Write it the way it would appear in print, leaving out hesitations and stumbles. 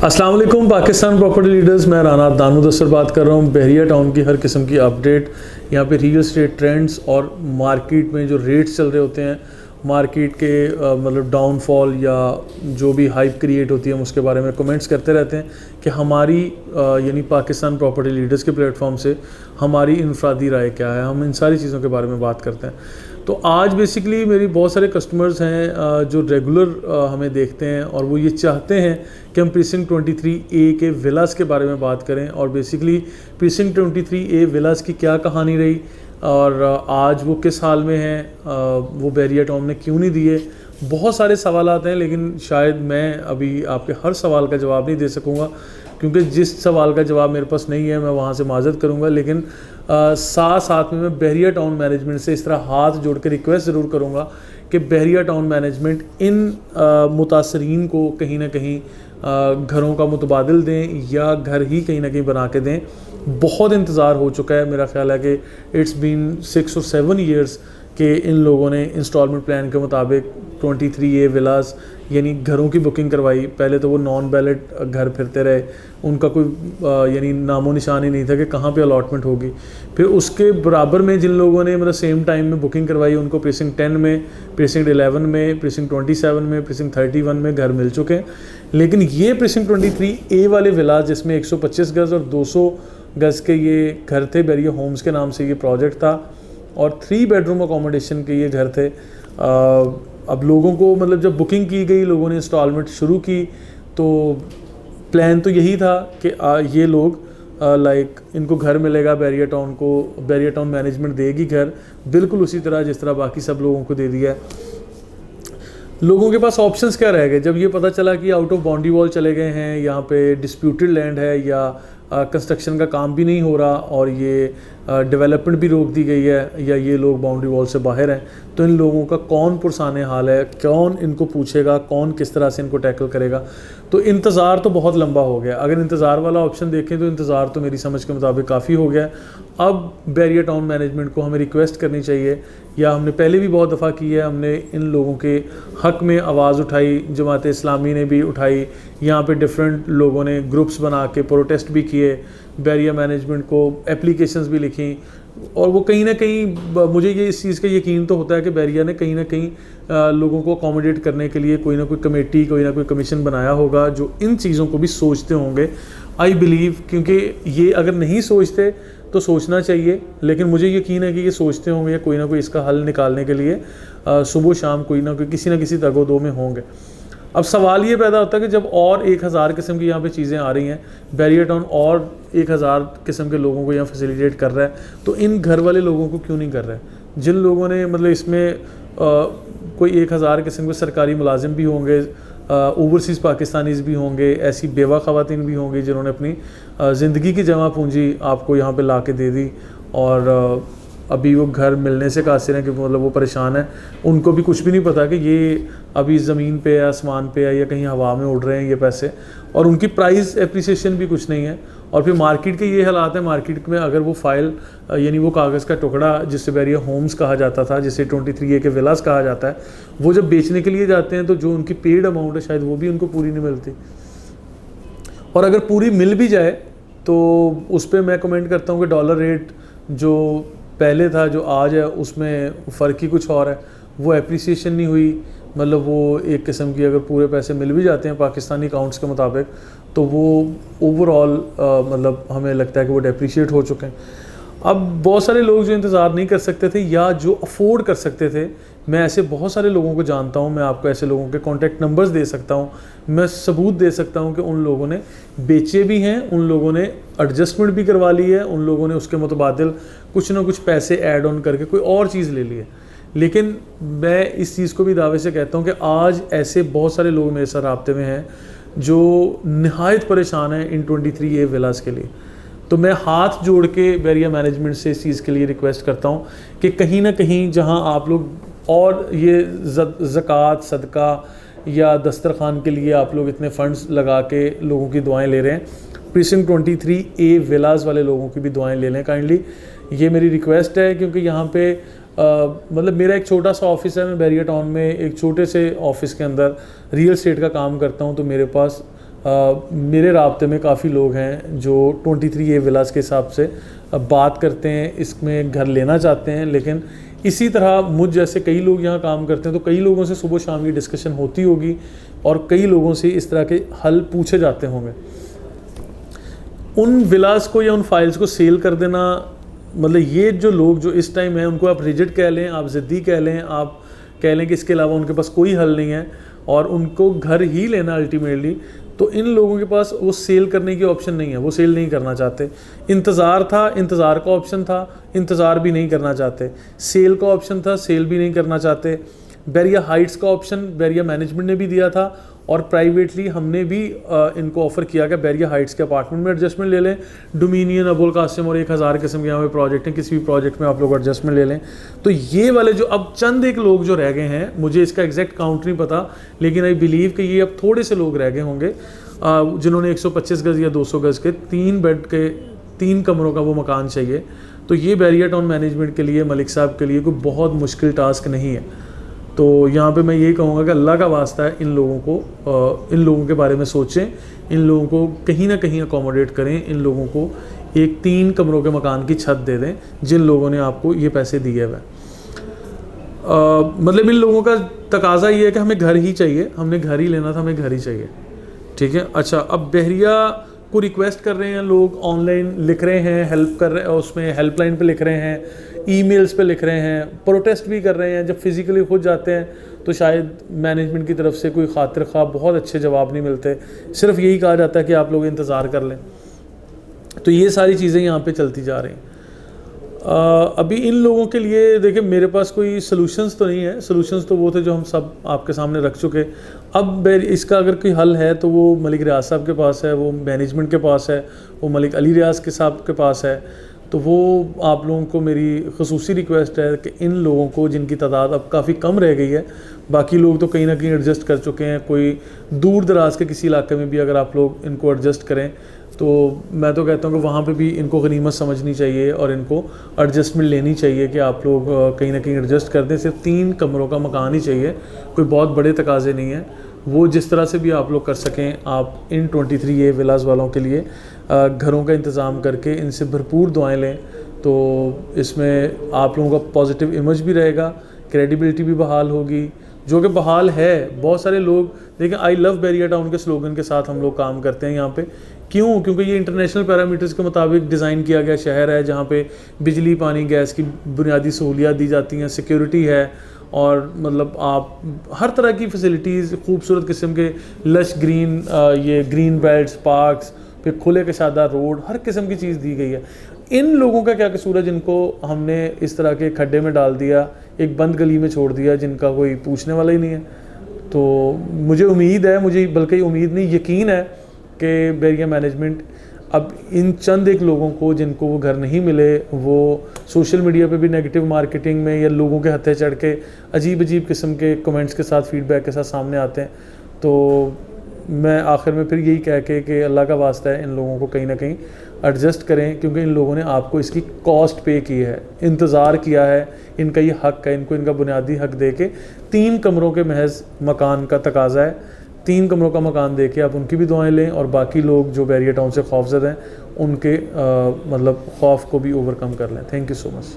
अस्सलाम वालेकुम Pakistan property leaders, मैं राना दानू दस्तर बात कर रहा हूँ। बहरिया टाउन की हर किस्म की अपडेट, यहाँ पे रियल एस्टेट ट्रेंड्स और मार्केट में जो रेट्स चल रहे होते हैं, मार्केट के मतलब डाउनफॉल या जो भी हाइप क्रिएट होती है हम उसके बारे में कमेंट्स करते रहते हैं कि हमारी यानी पाकिस्तान प्रॉपर्टी लीडर्स के प्लेटफॉर्म से हमारी इनफरादी राय क्या है। हम इन सारी चीज़ों के बारे में बात करते हैं। तो आज बेसिकली मेरी बहुत सारे कस्टमर्स हैं जो रेगुलर हमें देखते हैं और वो ये चाहते हैं कि हम प्रीसिंक्ट 23A के विलास के बारे में बात करें और बेसिकली प्रीसिंक्ट 23A विलास की क्या कहानी रही और आज वो किस हाल में है, वो बहरिया टाउन ने क्यों नहीं दिए। बहुत सारे सवाल आते हैं, लेकिन शायद मैं अभी आपके हर सवाल का जवाब नहीं दे सकूँगा, क्योंकि जिस सवाल का जवाब मेरे पास नहीं है मैं वहाँ से माजरत करूँगा। लेकिन साथ में मैं बहरिया टाउन मैनेजमेंट से इस तरह हाथ जोड़ के रिक्वेस्ट ज़रूर करूँगा कि बहरिया टाउन मैनेजमेंट इन मुतासरीन को कहीं ना कहीं घरों का मुतबादिल दें या घर ही कहीं ना कहीं बना के दें। बहुत इंतज़ार हो चुका है, मेरा ख्याल है कि इट्स बीन 6 और 7 ईयर्स कि इन लोगों ने इंस्टॉलमेंट प्लान के मुताबिक 23A विलास यानी घरों की बुकिंग करवाई। पहले तो वो नॉन बैलेट घर फिरते रहे, उनका कोई यानी नामो निशान ही नहीं था कि कहाँ पे अलॉटमेंट होगी। फिर उसके बराबर में जिन लोगों ने मतलब सेम टाइम में बुकिंग करवाई उनको प्रीसिंक्ट 10 में, प्रीसिंक्ट 11 में, प्रीसिंक्ट 27 में, प्रीसिंक्ट 31 में घर मिल चुके हैं। लेकिन ये प्रीसिंक्ट 23A वाले विलास जिसमें 125 गज़ और 200 गज़ के ये घर थे, बहरिया होम्स के नाम से ये प्रोजेक्ट था और 3 बेडरूम अकोमोडेशन के ये घर थे। अब लोगों को मतलब जब बुकिंग की गई, लोगों ने इंस्टॉलमेंट शुरू की, तो प्लान तो यही था कि ये लोग लाइक इनको घर मिलेगा, बहरिया टाउन को बहरिया टाउन मैनेजमेंट देगी घर, बिल्कुल उसी तरह जिस तरह बाकी सब लोगों को दे दिया है। लोगों के पास ऑप्शंस क्या रह गए जब ये पता चला कि आउट ऑफ बाउंड्री वॉल चले गए हैं, यहाँ पे डिस्प्यूटेड लैंड है या कंस्ट्रक्शन का काम भी नहीं हो रहा और ये डेवलपमेंट भी रोक दी गई है या ये लोग बाउंड्री वॉल से बाहर हैं, तो इन लोगों का कौन पुरसाने हाल है, कौन इनको पूछेगा, कौन किस तरह से इनको टैकल करेगा। तो इंतज़ार तो बहुत लंबा हो गया। अगर इंतज़ार वाला ऑप्शन देखें तो इंतज़ार तो मेरी समझ के मुताबिक काफ़ी हो गया। अब बहरिया टाउन मैनेजमेंट को हमें रिक्वेस्ट करनी चाहिए, या हमने पहले भी बहुत दफ़ा की है, हमने इन लोगों के हक़ में आवाज़ उठाई, जमात इस्लामी ने भी उठाई, यहाँ पे डिफरेंट लोगों ने ग्रुप्स बना के प्रोटेस्ट भी किए, बहरिया मैनेजमेंट को एप्लीकेशंस भी लिखी। और वो कहीं ना कहीं मुझे ये इस चीज़ का यकीन तो होता है कि बहरिया ने कहीं ना कहीं लोगों को अकोमोडेट करने के लिए कोई ना कोई कमेटी, कोई ना कोई कमीशन बनाया होगा जो इन चीज़ों को भी सोचते होंगे, आई बिलीव। क्योंकि ये अगर नहीं सोचते तो सोचना चाहिए, लेकिन मुझे यकीन है कि ये सोचते होंगे, कोई ना कोई इसका हल निकालने के लिए सुबह शाम कोई ना कोई किसी ना किसी दगो-दो में होंगे। अब सवाल ये पैदा होता है कि जब और 1000 किस्म की यहाँ पे चीज़ें आ रही हैं, बहरिया टाउन और 1000 किस्म के लोगों को यहाँ फैसिलिटेट कर रहा है, तो इन घर वाले लोगों को क्यों नहीं कर रहा है। जिन लोगों ने मतलब इसमें कोई 1000 किस्म के सरकारी मुलाजिम भी होंगे, ओवरसीज़ पाकिस्तानीज़ भी होंगे, ऐसी बेवा ख़वातीन भी होंगी जिन्होंने अपनी ज़िंदगी की जमा पूंजी आपको यहाँ पे ला के दे दी और अभी वो घर मिलने से कासिर हैं कि मतलब वो परेशान है। उनको भी कुछ भी नहीं पता कि ये अभी ज़मीन पे है, आसमान पे है या कहीं हवा में उड़ रहे हैं ये पैसे, और उनकी प्राइस एप्रिसिएशन भी कुछ नहीं है। और फिर मार्केट के ये हालात हैं, मार्केट में अगर वो फाइल यानी वो कागज़ का टुकड़ा जिससे बहरिया होम्स कहा जाता था, जिसे 23A के विलास कहा जाता है, वो जब बेचने के लिए जाते हैं तो जो उनकी पेड अमाउंट है शायद वो भी उनको पूरी नहीं मिलती, और अगर पूरी मिल भी जाए तो उस पर मैं कमेंट करता हूँ कि डॉलर रेट जो पहले था जो आज है उसमें फ़र्क ही कुछ और है। वो एप्रिसिएशन नहीं हुई, मतलब वो एक किस्म की अगर पूरे पैसे मिल भी जाते हैं पाकिस्तानी अकाउंट्स के मुताबिक तो वो ओवरऑल मतलब हमें लगता है कि वो डेप्रिशिएट हो चुके हैं। अब बहुत सारे लोग जो इंतज़ार नहीं कर सकते थे या जो अफोर्ड कर सकते थे, मैं ऐसे बहुत सारे लोगों को जानता हूं, मैं आपको ऐसे लोगों के कॉन्टैक्ट नंबर्स दे सकता हूं, मैं सबूत दे सकता हूं कि उन लोगों ने बेचे भी हैं, उन लोगों ने एडजस्टमेंट भी करवा ली है, उन लोगों ने उसके मुतबादिल कुछ ना कुछ पैसे ऐड ऑन करके कोई और चीज़ ले ली है। लेकिन मैं इस चीज़ को भी दावे से कहता हूँ कि आज ऐसे बहुत सारे लोग मेरे साथ राब्ते में हैं जो नहायत परेशान हैं इन 23A विलास के लिए। तो मैं हाथ जोड़ के बहरिया मैनेजमेंट से इस चीज़ के लिए रिक्वेस्ट करता हूँ कि कहीं ना कहीं जहाँ आप लोग और ये ज़कात, सदका या दस्तरखान के लिए आप लोग इतने फ़ंड्स लगा के लोगों की दुआएं ले रहे हैं, प्रीसिंक्ट 23A विलास वाले लोगों की भी दुआएं ले लें काइंडली। ये मेरी रिक्वेस्ट है, क्योंकि यहाँ पे मतलब मेरा एक छोटा सा ऑफिस है, मैं बहरिया टाउन में एक छोटे से ऑफिस के अंदर रियल एस्टेट का काम करता हूँ, तो मेरे पास मेरे राब्ते में काफ़ी लोग हैं जो 23A विलास के हिसाब से बात करते हैं, इसमें घर लेना चाहते हैं। लेकिन इसी तरह मुझ जैसे कई लोग यहाँ काम करते हैं, तो कई लोगों से सुबह शाम की डिस्कशन होती होगी और कई लोगों से इस तरह के हल पूछे जाते होंगे। उन विलास को या उन फाइल्स को सेल कर देना, मतलब ये जो लोग जो इस टाइम हैं उनको आप रिजिड कह लें, आप ज़िद्दी कह लें, आप कह लें कि इसके अलावा उनके पास कोई हल नहीं है और उनको घर ही लेना अल्टीमेटली, तो इन लोगों के पास वो सेल करने की ऑप्शन नहीं है, वो सेल नहीं करना चाहते। इंतज़ार था, इंतज़ार का ऑप्शन था, इंतज़ार भी नहीं करना चाहते। सेल का ऑप्शन था, सेल भी नहीं करना चाहते। बैरिया हाइट्स का ऑप्शन बैरिया मैनेजमेंट ने भी दिया था और प्राइवेटली हमने भी इनको ऑफ़र किया कि बैरिया हाइट्स के अपार्टमेंट में एडजस्टमेंट ले लें। डोमिनियन, अबुल कासिम और 1000 किस्म के यहाँ पे प्रोजेक्ट हैं, किसी भी प्रोजेक्ट में आप लोग एडजस्टमेंट ले लें। तो ये वाले जो अब चंद एक लोग जो रह गए हैं, मुझे इसका एग्जैक्ट काउंट नहीं पता, लेकिन आई बिलीव कि ये अब थोड़े से लोग रह गए होंगे जिन्होंने 125 गज़ या 200 गज़ के 3 बेड के 3 कमरों का वो मकान चाहिए। तो ये बैरिया टाउन मैनेजमेंट के लिए, मलिक साहब के लिए कोई बहुत मुश्किल टास्क नहीं है। तो यहाँ पे मैं यही कहूँगा कि अल्लाह का वास्ता है, इन लोगों के बारे में सोचें, इन लोगों को कहीं ना कहीं अकोमोडेट करें, इन लोगों को एक 3 कमरों के मकान की छत दे दें जिन लोगों ने आपको ये पैसे दिए हुए। मतलब इन लोगों का तकाजा ये है कि हमें घर ही चाहिए, हमने घर ही लेना था, हमें घर ही चाहिए। ठीक है, अच्छा, अब बहरिया को रिक्वेस्ट कर रहे हैं लोग, ऑनलाइन लिख रहे हैं, हेल्प कर रहे हैं, उसमें हेल्पलाइन पे लिख रहे हैं, ईमेल्स पे लिख रहे हैं, प्रोटेस्ट भी कर रहे हैं। जब फिज़िकली खुद जाते हैं तो शायद मैनेजमेंट की तरफ से कोई खातिर ख्वाह बहुत अच्छे जवाब नहीं मिलते, सिर्फ यही कहा जाता है कि आप लोग इंतज़ार कर लें। तो ये सारी चीज़ें यहाँ पे चलती जा रही हैं। अभी इन लोगों के लिए देखिए मेरे पास कोई सॉल्यूशंस तो नहीं है, सॉल्यूशंस तो वो थे जो हम सब आपके सामने रख चुके। अब इसका अगर कोई हल है तो वो मलिक रियाज साहब के पास है, वो मैनेजमेंट के पास है, वो मलिक अली रियाज के साहब के पास है। तो वो आप लोगों को मेरी ख़ुसूसी रिक्वेस्ट है कि इन लोगों को, जिनकी तादाद अब काफ़ी कम रह गई है, बाकी लोग तो कहीं ना कहीं एडजस्ट कर चुके हैं, कोई दूर दराज के किसी इलाके में भी अगर आप लोग इनको एडजस्ट करें तो मैं तो कहता हूँ कि वहाँ पे भी इनको गनीमत समझनी चाहिए और इनको एडजस्टमेंट लेनी चाहिए कि आप लोग कहीं ना कहीं एडजस्ट कर दें। सिर्फ 3 कमरों का मकान ही चाहिए, कोई बहुत बड़े तकाजे नहीं हैं, वो जिस तरह से भी आप लोग कर सकें। आप इन 23A विलास वालों के लिए घरों का इंतज़ाम करके इनसे भरपूर दुआएं लें, तो इसमें आप लोगों का पॉजिटिव इमेज भी रहेगा, क्रेडिबिलिटी भी बहाल होगी, जो कि बहाल है। बहुत सारे लोग देखें, आई लव बैरिया टाउन के स्लोगन के साथ हम लोग काम करते हैं यहाँ पे। क्यों? क्योंकि ये इंटरनेशनल पैरामीटर्स के मुताबिक डिज़ाइन किया गया शहर है, जहाँ पे बिजली, पानी, गैस की बुनियादी सहूलियात दी जाती हैं, सिक्योरिटी है, और मतलब आप हर तरह की फैसिलिटीज़, खूबसूरत किस्म के लश ग्रीन ये ग्रीन बेल्ट्स, पार्क्स, फिर खुले कशादा रोड, हर किस्म की चीज़ दी गई है। इन लोगों का क्या कसूर है जिनको हमने इस तरह के खड्डे में डाल दिया, एक बंद गली में छोड़ दिया, जिनका कोई पूछने वाला ही नहीं है। तो मुझे उम्मीद है, मुझे बल्कि उम्मीद नहीं, यकीन है कि बैरिया मैनेजमेंट अब इन चंद एक लोगों को जिनको वो घर नहीं मिले, वो सोशल मीडिया पे भी नेगेटिव मार्केटिंग में या लोगों के हत्थे चढ़ के अजीब अजीब किस्म के कमेंट्स के साथ, फीडबैक के साथ सामने आते हैं। तो मैं आखिर में फिर यही कह के कि अल्लाह का वास्ता है, इन लोगों को कहीं ना कहीं एडजस्ट करें, क्योंकि इन लोगों ने आपको इसकी कॉस्ट पे की है, इंतज़ार किया है, इनका ये हक़ है, इनको इनका बुनियादी हक़ दे के 3 कमरों के महज मकान का तकाजा है। 3 कमरों का मकान दे के आप उनकी भी दुआएं लें, और बाकी लोग जो बैरिया टाउन से खौफज़दा हैं उनके मतलब खौफ को भी ओवरकम कर लें। Thank you so much.